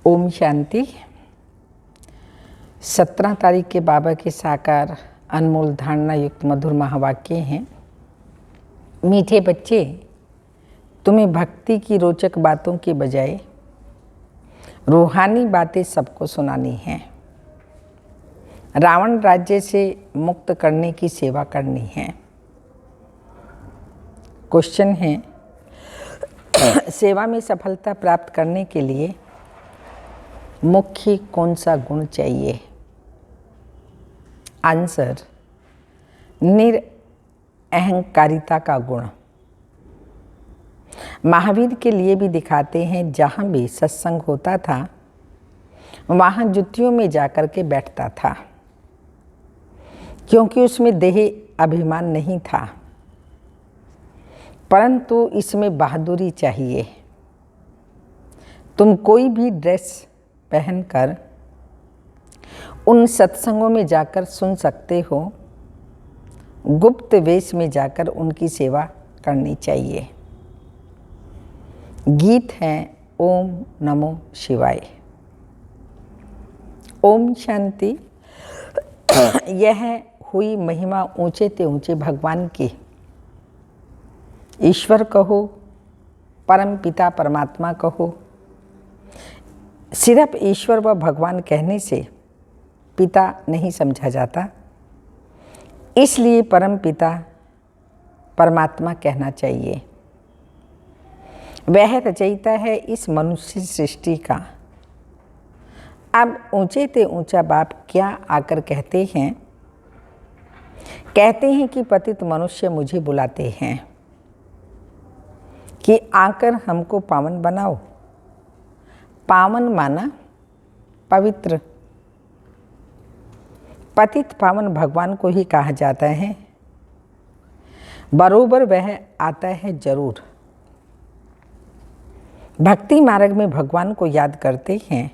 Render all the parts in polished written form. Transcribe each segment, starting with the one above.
ओम शांति। 17 तारीख के बाबा के साकार अनमोल धारणा युक्त मधुर महावाक्य हैं। मीठे बच्चे, तुम्हें भक्ति की रोचक बातों के बजाय रूहानी बातें सबको सुनानी हैं। रावण राज्य से मुक्त करने की सेवा करनी है। क्वेश्चन है, सेवा में सफलता प्राप्त करने के लिए मुख्य कौन सा गुण चाहिए? आंसर, निरअहंकारिता का गुण। महावीर के लिए भी दिखाते हैं, जहाँ भी सत्संग होता था वहाँ जुतियों में जाकर के बैठता था, क्योंकि उसमें देह अभिमान नहीं था, परंतु इसमें बहादुरी चाहिए। तुम कोई भी ड्रेस पहनकर उन सत्संगों में जाकर सुन सकते हो, गुप्त वेश में जाकर उनकी सेवा करनी चाहिए। गीत है ओम नमो शिवाय। ओम शांति। यह हुई महिमा ऊंचे ते ऊंचे भगवान की। ईश्वर कहो, परम पिता परमात्मा कहो। सिर्फ ईश्वर व भगवान कहने से पिता नहीं समझा जाता, इसलिए परम पिता परमात्मा कहना चाहिए। वह रचयिता है इस मनुष्य सृष्टि का। अब ऊंचे ते ऊंचा बाप क्या आकर कहते हैं कि पतित मनुष्य मुझे बुलाते हैं कि आकर हमको पावन बनाओ। पावन माना पवित्र। पतित पावन भगवान को ही कहा जाता है। बरोबर वह आता है जरूर। भक्ति मार्ग में भगवान को याद करते हैं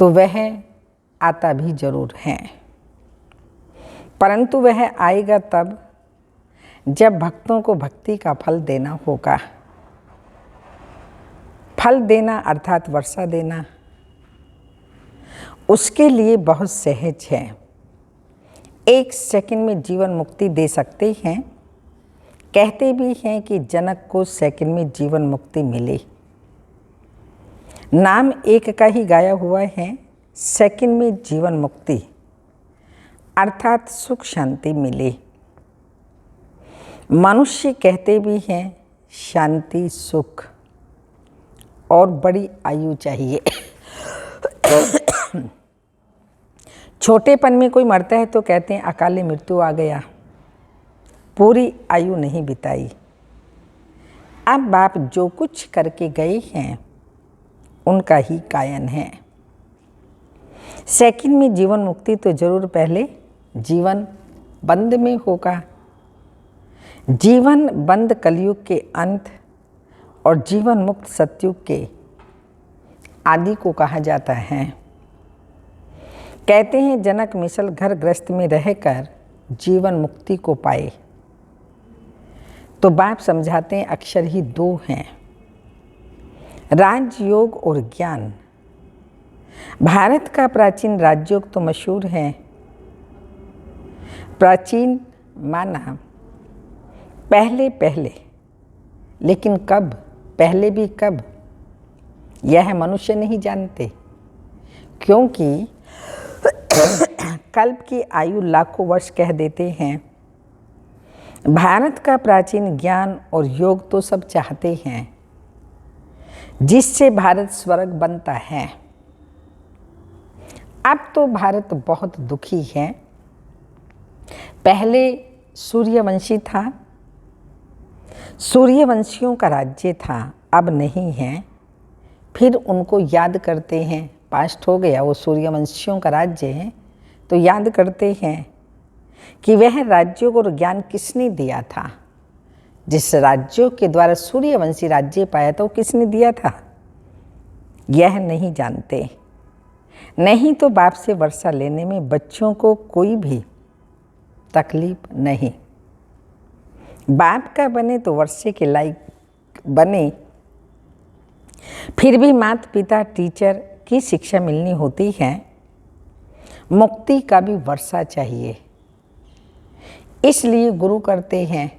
तो वह आता भी जरूर है, परंतु वह आएगा तब जब भक्तों को भक्ति का फल देना होगा। फल देना अर्थात वर्षा देना, उसके लिए बहुत सहज है। 1 सेकंड में जीवन मुक्ति दे सकते हैं। कहते भी हैं कि जनक को सेकंड में जीवन मुक्ति मिली। नाम एक का ही गाया हुआ है, सेकंड में जीवन मुक्ति अर्थात सुख शांति मिले। मनुष्य कहते भी हैं शांति सुख और बड़ी आयु चाहिए। छोटेपन में कोई मरता है तो कहते हैं अकाले मृत्यु आ गया, पूरी आयु नहीं बिताई। अब बाप जो कुछ करके गए हैं उनका ही कायन है। सेकंड में जीवन मुक्ति तो जरूर पहले जीवन बंद में होगा। जीवन बंद कलयुग के अंत और जीवन मुक्त सतयुग के आदि को कहा जाता है। कहते हैं जनक मिसल घर गृहस्थ में रहकर जीवन मुक्ति को पाए, तो बाप समझाते हैं अक्षर ही 2 हैं, राजयोग और ज्ञान। भारत का प्राचीन राजयोग तो मशहूर है। प्राचीन माना पहले पहले, लेकिन कब, पहले भी कब, यह मनुष्य नहीं जानते, क्योंकि कल्प की आयु लाखों वर्ष कह देते हैं। भारत का प्राचीन ज्ञान और योग तो सब चाहते हैं, जिससे भारत स्वर्ग बनता है। अब तो भारत बहुत दुखी है। पहले सूर्यवंशी था, सूर्यवंशियों का राज्य था, अब नहीं है। फिर उनको याद करते हैं, पास्ट हो गया, वो सूर्यवंशियों का राज्य है, तो याद करते हैं कि वह राज्यों को ज्ञान किसने दिया था। जिस राज्यों के द्वारा सूर्यवंशी राज्य पाया था वो किसने दिया था, यह नहीं जानते। नहीं तो बाप से वर्षा लेने में बच्चों को कोई भी तकलीफ नहीं। बाप का बने तो वर्षे के लायक बने, फिर भी माता पिता टीचर की शिक्षा मिलनी होती है। मुक्ति का भी वर्षा चाहिए, इसलिए गुरु करते हैं।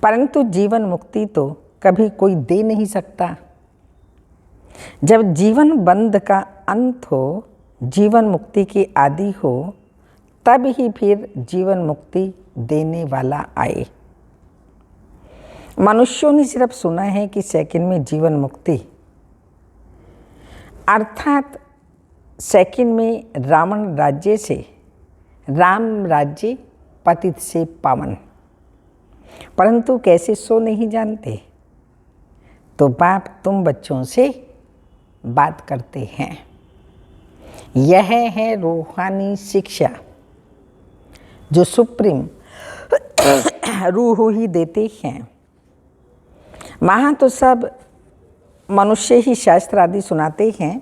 परंतु जीवन मुक्ति तो कभी कोई दे नहीं सकता। जब जीवन बंध का अंत हो, जीवन मुक्ति की आदि हो, तब ही फिर जीवन मुक्ति देने वाला आए। मनुष्यों ने सिर्फ सुना है कि सेकंड में जीवन मुक्ति, अर्थात सेकंड में रावण राज्य से राम राज्य, पतित से पावन। परंतु कैसे सो नहीं जानते, तो बाप तुम बच्चों से बात करते हैं। यह है रूहानी शिक्षा जो सुप्रीम रूह ही देते हैं। वहाँ तो सब मनुष्य ही शास्त्र आदि सुनाते हैं,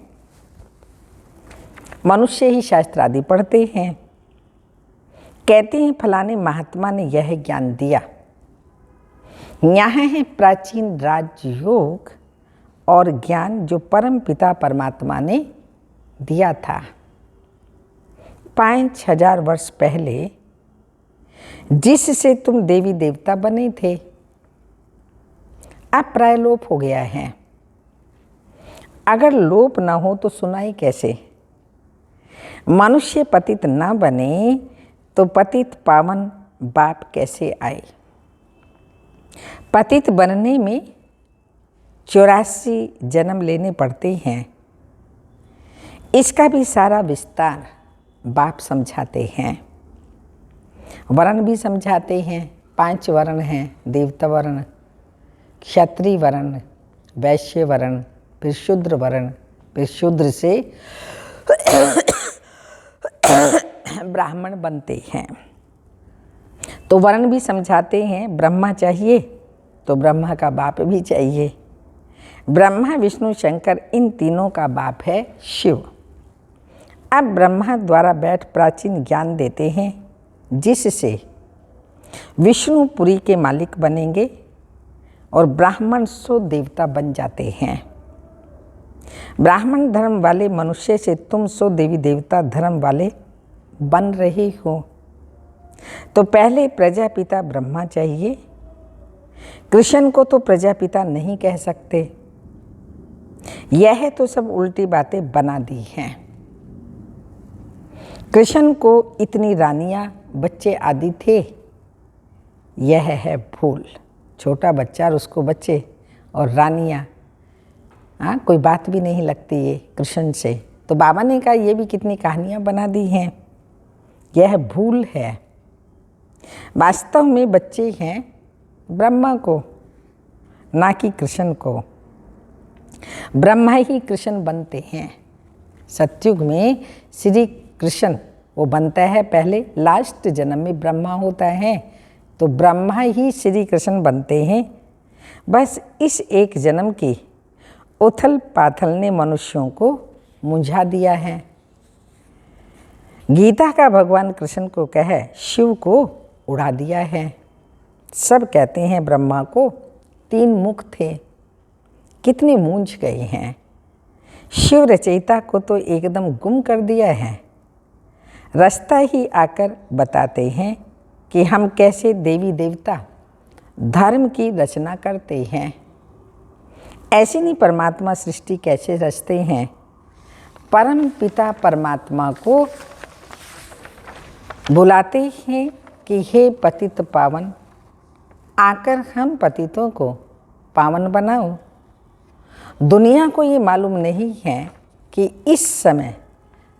मनुष्य ही शास्त्र आदि पढ़ते हैं। कहते हैं फलाने महात्मा ने यह ज्ञान दिया। यहाँ है प्राचीन राजयोग और ज्ञान जो परम पिता परमात्मा ने दिया था 5000 वर्ष पहले, जिससे तुम देवी देवता बने थे, अब प्राय लोप हो गया है। अगर लोप न हो तो सुनाई कैसे? मनुष्य पतित न बने तो पतित पावन बाप कैसे आए? पतित बनने में 84 जन्म लेने पड़ते हैं। इसका भी सारा विस्तार बाप समझाते हैं। वर्ण भी समझाते हैं। 5 वर्ण हैं, देवता वर्ण, क्षत्रिय वर्ण, वैश्य वर्ण, फिर शूद्र वर्ण, फिर शूद्र से ब्राह्मण बनते हैं। तो वर्ण भी समझाते हैं। ब्रह्मा चाहिए तो ब्रह्मा का बाप भी चाहिए। ब्रह्मा विष्णु शंकर इन तीनों का बाप है शिव। अब ब्रह्मा द्वारा बैठ प्राचीन ज्ञान देते हैं, जिससे विष्णुपुरी के मालिक बनेंगे और ब्राह्मण सो देवता बन जाते हैं। ब्राह्मण धर्म वाले मनुष्य से तुम सो देवी देवता धर्म वाले बन रहे हो। तो पहले प्रजापिता ब्रह्मा चाहिए। कृष्ण को तो प्रजापिता नहीं कह सकते। यह तो सब उल्टी बातें बना दी हैं। कृष्ण को इतनी रानियां बच्चे आदि थे, यह है भूल। छोटा बच्चा और उसको बच्चे और रानियां, कोई बात भी नहीं लगती ये कृष्ण से। तो बाबा ने कहा ये भी कितनी कहानियां बना दी हैं, यह भूल है। वास्तव में बच्चे हैं ब्रह्मा को, ना कि कृष्ण को। ब्रह्मा ही कृष्ण बनते हैं। सतयुग में श्री कृष्ण वो बनता है पहले, लास्ट जन्म में ब्रह्मा होता है, तो ब्रह्मा ही श्री कृष्ण बनते हैं। बस इस एक जन्म की उथल पाथल ने मनुष्यों को मुंझा दिया है। गीता का भगवान कृष्ण को कह शिव को उड़ा दिया है। सब कहते हैं ब्रह्मा को 3 मुख थे, कितने मूंझ गए हैं। शिव रचयिता को तो एकदम गुम कर दिया है। रास्ता ही आकर बताते हैं कि हम कैसे देवी देवता धर्म की रचना करते हैं। ऐसे नहीं परमात्मा सृष्टि कैसे रचते हैं। परम पिता परमात्मा को बुलाते हैं कि हे पतित पावन, आकर हम पतितों को पावन बनाओ। दुनिया को ये मालूम नहीं है कि इस समय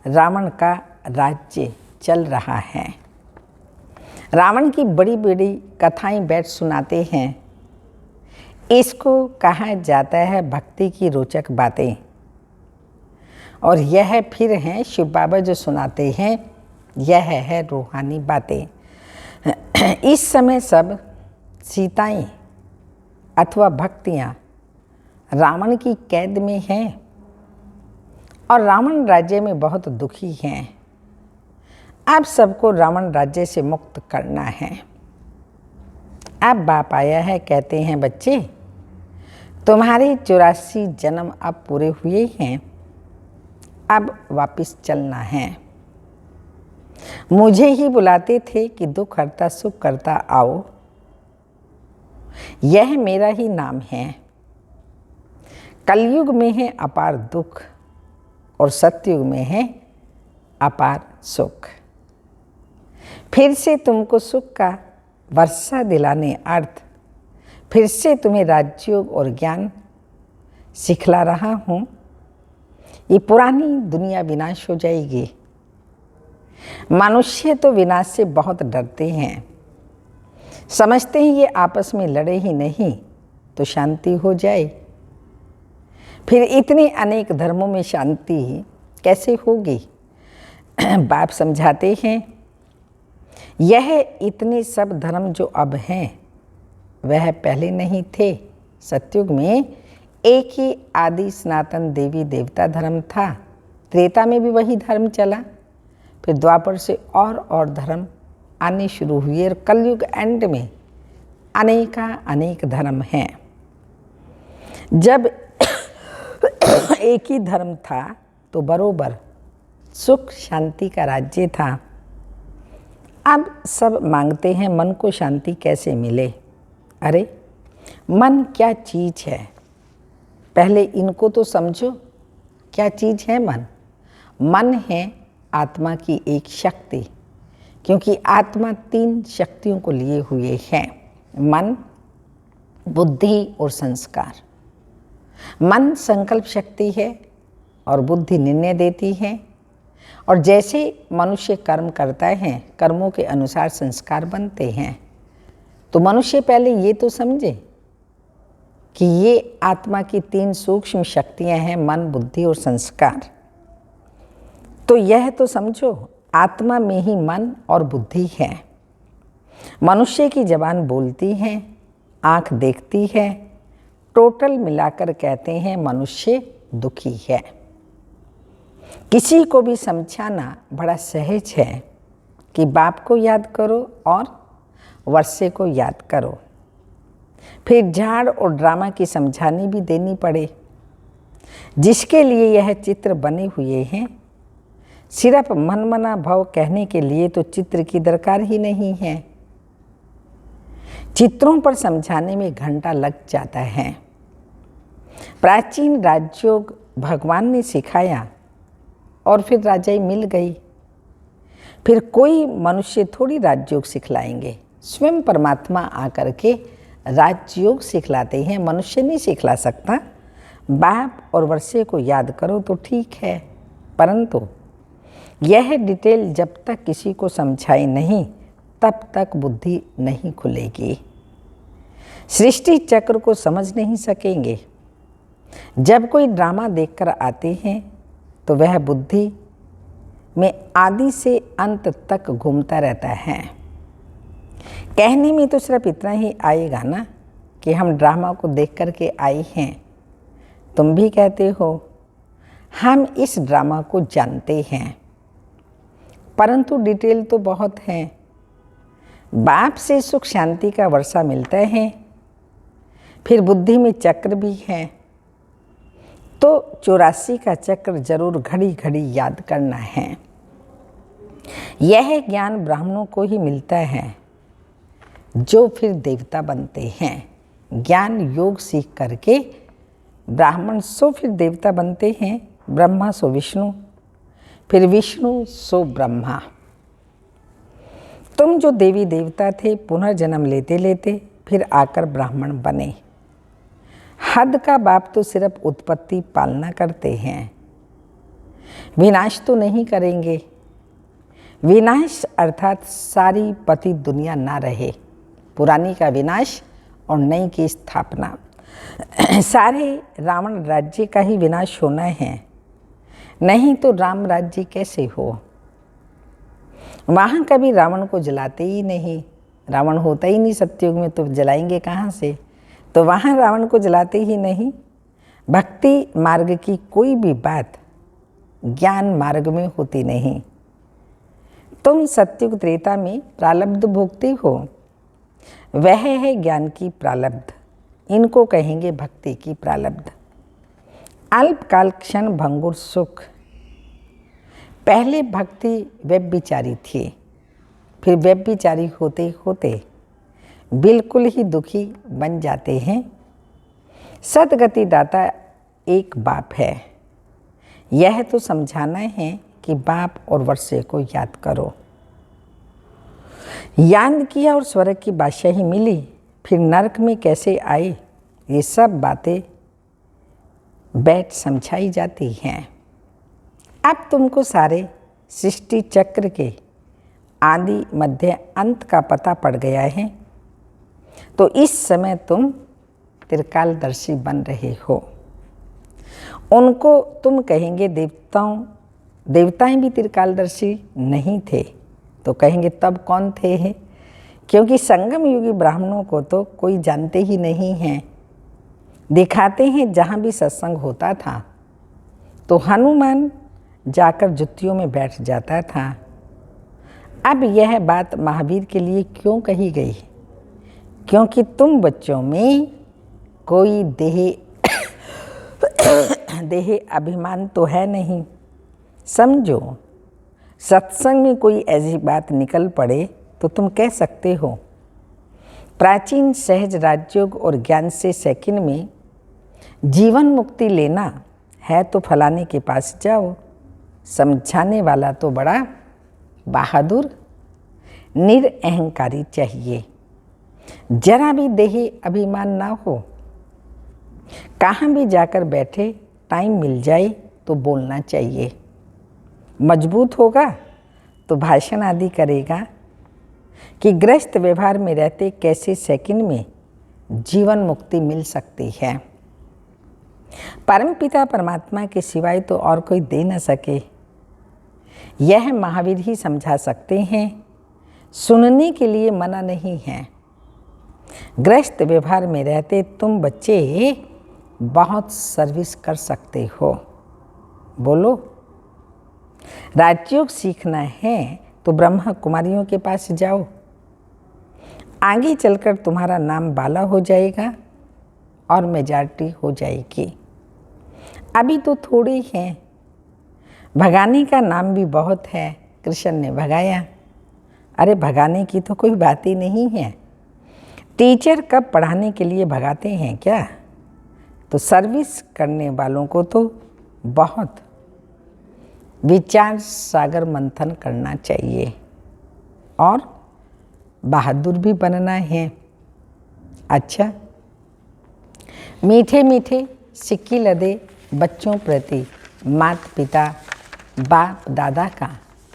रावण का राज्य चल रहा है। रावण की बड़ी बड़ी कथाएं बैठ सुनाते हैं। इसको कहा जाता है भक्ति की रोचक बातें। और यह फिर हैं शिव बाबा जो सुनाते हैं, यह है रूहानी बातें। इस समय सब सीताएं अथवा भक्तियाँ रावण की कैद में हैं और रावण राज्य में बहुत दुखी हैं। अब सबको रावण राज्य से मुक्त करना है। अब बाप आया है, कहते हैं बच्चे तुम्हारे 84 जन्म अब पूरे हुए हैं, अब वापिस चलना है। मुझे ही बुलाते थे कि दुख हरता सुख करता आओ, यह मेरा ही नाम है। कलयुग में है अपार दुख और सतयुग में है अपार सुख। फिर से तुमको सुख का वर्षा दिलाने अर्थ फिर से तुम्हें राजयोग और ज्ञान सिखला रहा हूँ। ये पुरानी दुनिया विनाश हो जाएगी। मनुष्य तो विनाश से बहुत डरते हैं, समझते हैं ये आपस में लड़े ही नहीं तो शांति हो जाए। फिर इतने अनेक धर्मों में शांति कैसे होगी? बाप समझाते हैं, यह इतने सब धर्म जो अब हैं वह पहले नहीं थे। सतयुग में एक ही आदि सनातन देवी देवता धर्म था। त्रेता में भी वही धर्म चला। फिर द्वापर से और धर्म आने शुरू हुए और कलयुग एंड में अनेक धर्म हैं। जब एक ही धर्म था तो बरोबर सुख शांति का राज्य था। अब सब मांगते हैं मन को शांति कैसे मिले। अरे मन क्या चीज़ है, पहले इनको तो समझो। क्या चीज़ है मन? मन है आत्मा की एक शक्ति, क्योंकि आत्मा 3 शक्तियों को लिए हुए है, मन, बुद्धि और संस्कार। मन संकल्प शक्ति है और बुद्धि निर्णय देती है, और जैसे मनुष्य कर्म करता है कर्मों के अनुसार संस्कार बनते हैं। तो मनुष्य पहले ये तो समझे कि ये आत्मा की 3 सूक्ष्म शक्तियां हैं, मन, बुद्धि और संस्कार। तो यह तो समझो आत्मा में ही मन और बुद्धि है। मनुष्य की जबान बोलती है, आँख देखती है, टोटल मिलाकर कहते हैं मनुष्य दुखी है। किसी को भी समझाना बड़ा सहज है कि बाप को याद करो और वर्षे को याद करो। फिर झाड़ और ड्रामा की समझानी भी देनी पड़े। जिसके लिए यह चित्र बने हुए हैं, सिर्फ मनमना भाव कहने के लिए तो चित्र की दरकार ही नहीं है। चित्रों पर समझाने में घंटा लग जाता है। प्राचीन राजयोग भगवान ने सिखाया और फिर राजाई मिल गई। फिर कोई मनुष्य थोड़ी राजयोग सिखलाएंगे, स्वयं परमात्मा आकर के राजयोग सिखलाते हैं, मनुष्य नहीं सिखला सकता। बाप और वर्षे को याद करो तो ठीक है, परंतु यह डिटेल जब तक किसी को समझाई नहीं तब तक बुद्धि नहीं खुलेगी। सृष्टि चक्र को समझ नहीं सकेंगे। जब कोई ड्रामा देखकर आते हैं तो वह बुद्धि में आदि से अंत तक घूमता रहता है। कहने में तो सिर्फ इतना ही आएगा ना कि हम ड्रामा को देख कर के आए हैं। तुम भी कहते हो हम इस ड्रामा को जानते हैं, परंतु डिटेल तो बहुत है। बाप से सुख शांति का वर्षा मिलता है, फिर बुद्धि में चक्र भी है। तो 84 का चक्र जरूर घड़ी घड़ी याद करना है। यह ज्ञान ब्राह्मणों को ही मिलता है जो फिर देवता बनते हैं। ज्ञान योग सीख करके ब्राह्मण सो फिर देवता बनते हैं, ब्रह्मा सो विष्णु, फिर विष्णु सो ब्रह्मा। तुम जो देवी देवता थे पुनर्जन्म लेते लेते फिर आकर ब्राह्मण बने। हद का बाप तो सिर्फ उत्पत्ति पालना करते हैं, विनाश तो नहीं करेंगे। विनाश अर्थात सारी पति दुनिया ना रहे, पुरानी का विनाश और नई की स्थापना। सारे रावण राज्य का ही विनाश होना है, नहीं तो राम राज्य कैसे हो। वहाँ कभी रावण को जलाते ही नहीं, रावण होता ही नहीं सतयुग में, तो जलाएंगे कहाँ से। तो वहाँ रावण को जलाते ही नहीं। भक्ति मार्ग की कोई भी बात ज्ञान मार्ग में होती नहीं। तुम सतयुग त्रेता में प्रारब्ध भोगते हो, वह है ज्ञान की प्रारब्ध। इनको कहेंगे भक्ति की प्रारब्ध। अल्पकाल क्षण भंगुर सुख। पहले भक्ति व्यभिचारी थी, फिर व्यभिचारी होते होते बिल्कुल ही दुखी बन जाते हैं। सद्गति दाता एक बाप है। यह तो समझाना है कि बाप और वर्षे को याद करो। याद किया और स्वर्ग की बादशाही मिली, फिर नरक में कैसे आए, ये सब बातें बैठ समझाई जाती हैं। अब तुमको सारे सृष्टि चक्र के आदि मध्य अंत का पता पड़ गया है, तो इस समय तुम त्रिकालदर्शी बन रहे हो। उनको तुम कहेंगे देवताएं भी त्रिकालदर्शी नहीं थे, तो कहेंगे तब कौन थे? क्योंकि संगम युगी ब्राह्मणों को तो कोई जानते ही नहीं है। दिखाते हैं जहाँ भी सत्संग होता था तो हनुमान जाकर जुत्तियों में बैठ जाता था। अब यह बात महावीर के लिए क्यों कही गई? क्योंकि तुम बच्चों में कोई देह अभिमान तो है नहीं। समझो, सत्संग में कोई ऐसी बात निकल पड़े तो तुम कह सकते हो प्राचीन सहज राजयोग और ज्ञान से सेकंड में जीवन मुक्ति लेना है तो फलाने के पास जाओ। समझाने वाला तो बड़ा बहादुर निरअहंकारी चाहिए, जरा भी देही अभिमान ना हो। कहाँ भी जाकर बैठे टाइम मिल जाए तो बोलना चाहिए। मजबूत होगा तो भाषण आदि करेगा कि गृहस्थ व्यवहार में रहते कैसे सेकंड में जीवन मुक्ति मिल सकती है। परमपिता परमात्मा के सिवाय तो और कोई दे न सके, यह महावीर ही समझा सकते हैं। सुनने के लिए मना नहीं है। गृहस्थ व्यवहार में रहते तुम बच्चे बहुत सर्विस कर सकते हो। बोलो, राजयोग सीखना है तो ब्रह्मा कुमारियों के पास जाओ। आगे चलकर तुम्हारा नाम बाला हो जाएगा और मेजॉरिटी हो जाएगी। अभी तो थोड़े ही हैं, भगाने का नाम भी बहुत है। कृष्ण ने भगाया। अरे भगाने की तो कोई बात ही नहीं है। टीचर कब पढ़ाने के लिए भगाते हैं क्या? तो सर्विस करने वालों को तो बहुत विचार सागर मंथन करना चाहिए और बहादुर भी बनना है। अच्छा, मीठे मीठे सिक्की लदे बच्चों प्रति माता पिता बाप दादा का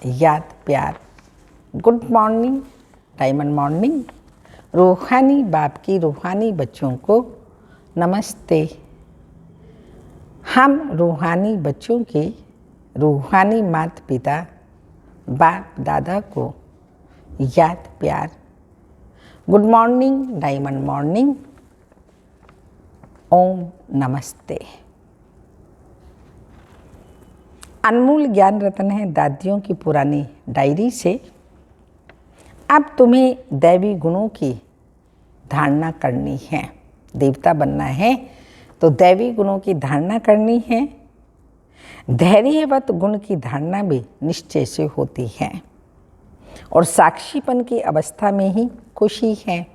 याद प्यार। Good morning, diamond morning. रूहानी बाप की रूहानी बच्चों को नमस्ते। हम रूहानी बच्चों के रूहानी माता पिता बाप दादा को याद प्यार। Good morning, diamond morning. ओम नमस्ते। अनमोल ज्ञान रत्न है दादियों की पुरानी डायरी से। अब तुम्हें दैवी गुणों की धारणा करनी है। देवता बनना है तो दैवी गुणों की धारणा करनी है। धैर्यवत गुण की धारणा भी निश्चय से होती है और साक्षीपन की अवस्था में ही खुशी है।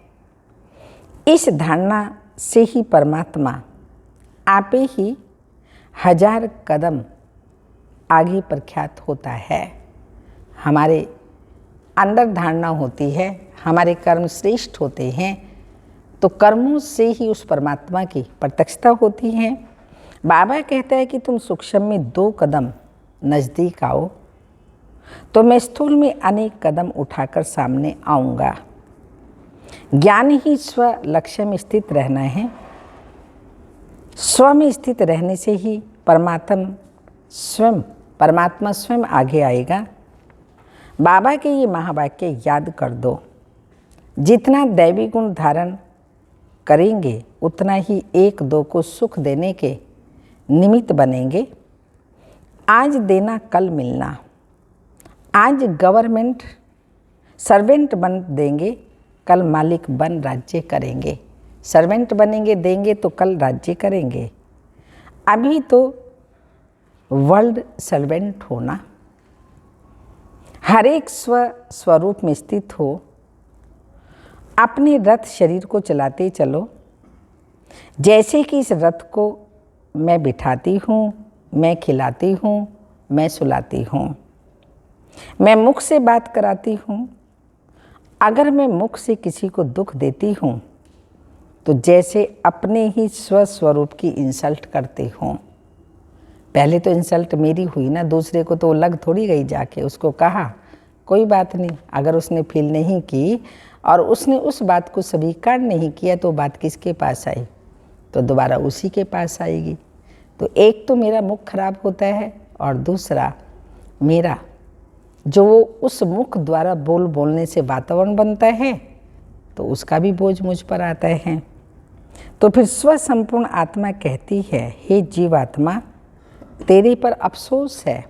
इस धारणा से ही परमात्मा आपे ही 1000 कदम आगे प्रख्यात होता है। हमारे अंदर धारणा होती है, हमारे कर्म श्रेष्ठ होते हैं तो कर्मों से ही उस परमात्मा की प्रत्यक्षता होती है। बाबा कहता है कि तुम सूक्ष्म में 2 कदम नज़दीक आओ तो मैं स्थूल में अनेक कदम उठाकर सामने आऊँगा। ज्ञान ही स्व लक्ष्य में स्थित रहना है। स्व में स्थित रहने से ही परमात्मा स्वयं आगे आएगा। बाबा के ये महावाक्य याद कर दो। जितना दैवी गुण धारण करेंगे उतना ही 1-2 को सुख देने के निमित्त बनेंगे। आज देना कल मिलना। आज गवर्नमेंट सर्वेंट बन देंगे, कल मालिक बन राज्य करेंगे। सर्वेंट बनेंगे, देंगे तो कल राज्य करेंगे। अभी तो वर्ल्ड सर्वेंट होना, हर एक स्वरूप में स्थित हो, अपने रथ शरीर को चलाते चलो। जैसे कि इस रथ को मैं बिठाती हूँ, मैं खिलाती हूँ, मैं सुलाती हूँ, मैं मुख से बात कराती हूँ। अगर मैं मुख से किसी को दुख देती हूँ तो जैसे अपने ही स्वस्वरूप की इंसल्ट करती हूँ। पहले तो इंसल्ट मेरी हुई ना, दूसरे को तो लग थोड़ी गई जाके। उसको कहा कोई बात नहीं, अगर उसने फील नहीं की और उसने उस बात को स्वीकार नहीं किया तो बात किसके पास आई? तो दोबारा उसी के पास आएगी। तो एक तो मेरा मुख खराब होता है और दूसरा मेरा जो उस मुख द्वारा बोलने से वातावरण बनता है तो उसका भी बोझ मुझ पर आता है। तो फिर स्वसंपूर्ण आत्मा कहती है, हे जीवात्मा, तेरे पर अफसोस है।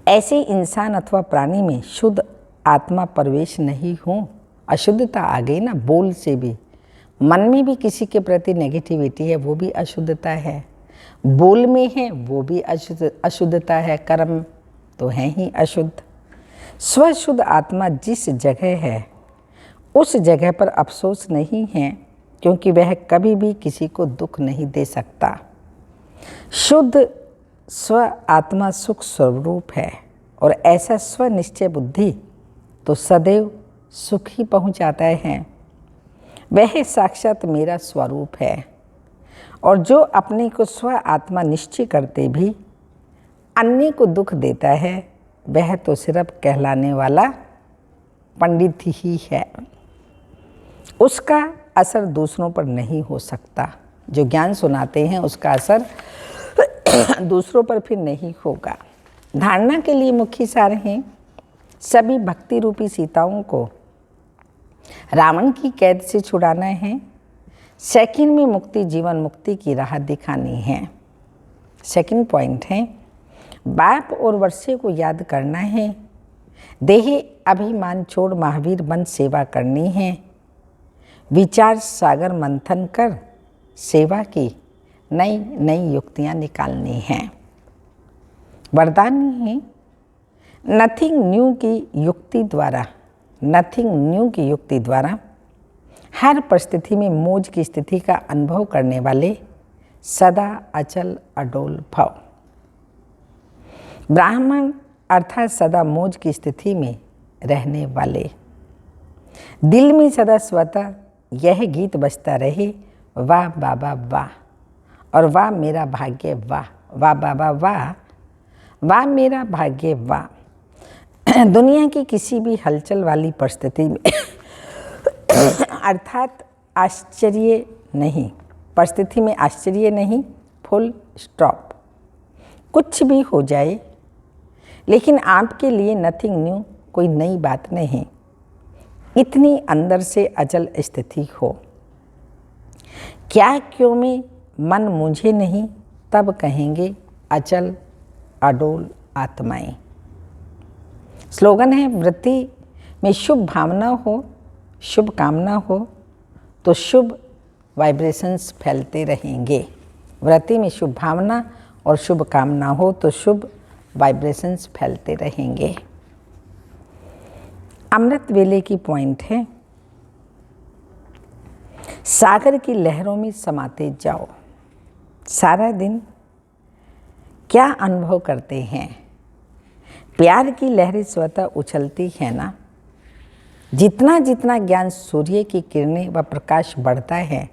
ऐसे इंसान अथवा प्राणी में शुद्ध आत्मा प्रवेश नहीं हो। अशुद्धता आ गई ना, बोल से भी, मन में भी किसी के प्रति नेगेटिविटी है, वो भी अशुद्धता है। बोल में है, वो भी अशुद्धता है। कर्म तो है ही अशुद्ध। स्वशुद्ध आत्मा जिस जगह है उस जगह पर अफसोस नहीं है, क्योंकि वह कभी भी किसी को दुख नहीं दे सकता। शुद्ध स्व आत्मा सुख स्वरूप है और ऐसा स्वनिश्चय बुद्धि तो सदैव सुख ही पहुँचाता है। वह साक्षात मेरा स्वरूप है। और जो अपने को स्व आत्मा निश्चय करते भी अन्य को दुख देता है, वह तो सिर्फ कहलाने वाला पंडित ही है। उसका असर दूसरों पर नहीं हो सकता। जो ज्ञान सुनाते हैं उसका असर दूसरों पर फिर नहीं होगा। धारणा के लिए मुख्य सार हैं, सभी भक्ति रूपी सीताओं को रावण की कैद से छुड़ाना है। सेकंड में मुक्ति, जीवन मुक्ति की राह दिखानी है। सेकंड पॉइंट है, बाप और वर्षे को याद करना है। देह अभिमान छोड़ महावीर बन सेवा करनी है। विचार सागर मंथन कर सेवा की नई नई युक्तियाँ निकालनी हैं। वरदान है, नथिंग न्यू की युक्ति द्वारा हर परिस्थिति में मौज की स्थिति का अनुभव करने वाले सदा अचल अडोल भव। ब्राह्मण अर्थात सदा मौज की स्थिति में रहने वाले। दिल में सदा स्वतः यह गीत बजता रहे, वाह बाबा वाह, और वाह मेरा भाग्य वाह, वाह बाबा वाह, वाह मेरा भाग्य वाह। दुनिया की किसी भी हलचल वाली परिस्थिति में अर्थात आश्चर्य नहीं, परिस्थिति में आश्चर्य नहीं, फुल स्टॉप। कुछ भी हो जाए, लेकिन आपके लिए नथिंग न्यू, कोई नई बात नहीं। इतनी अंदर से अचल स्थिति हो। क्या क्यों में मन मुझे नहीं, तब कहेंगे अचल अडोल आत्माएं। स्लोगन है, वृत्ति में शुभ भावना हो, शुभ कामना हो तो शुभ वाइब्रेशंस फैलते रहेंगे। वृत्ति में शुभ भावना और शुभ कामना हो तो शुभ वाइब्रेशंस फैलते रहेंगे। अमृत वेले की पॉइंट है, सागर की लहरों में समाते जाओ। सारा दिन क्या अनुभव करते हैं? प्यार की लहरें स्वतः उछलती है ना। जितना जितना ज्ञान सूर्य की किरणें व प्रकाश बढ़ता है,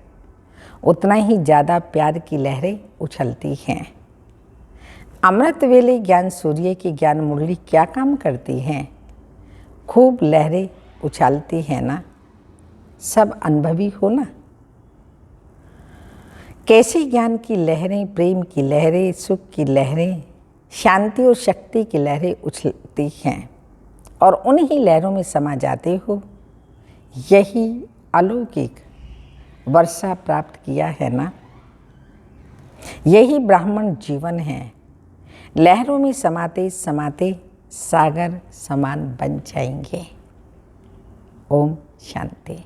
उतना ही ज़्यादा प्यार की लहरें उछलती हैं। अमृत वेले ज्ञान सूर्य की ज्ञान मुरली क्या काम करती हैं? खूब लहरें उछालती हैं ना। सब अनुभवी हो ना। कैसी ज्ञान की लहरें, प्रेम की लहरें, सुख की लहरें, शांति और शक्ति की लहरें उछलती हैं और उन्हीं लहरों में समा जाते हो। यही अलौकिक वर्षा प्राप्त किया है ना। यही ब्राह्मण जीवन है। लहरों में समाते समाते सागर समान बन जाएंगे। ओम शांति।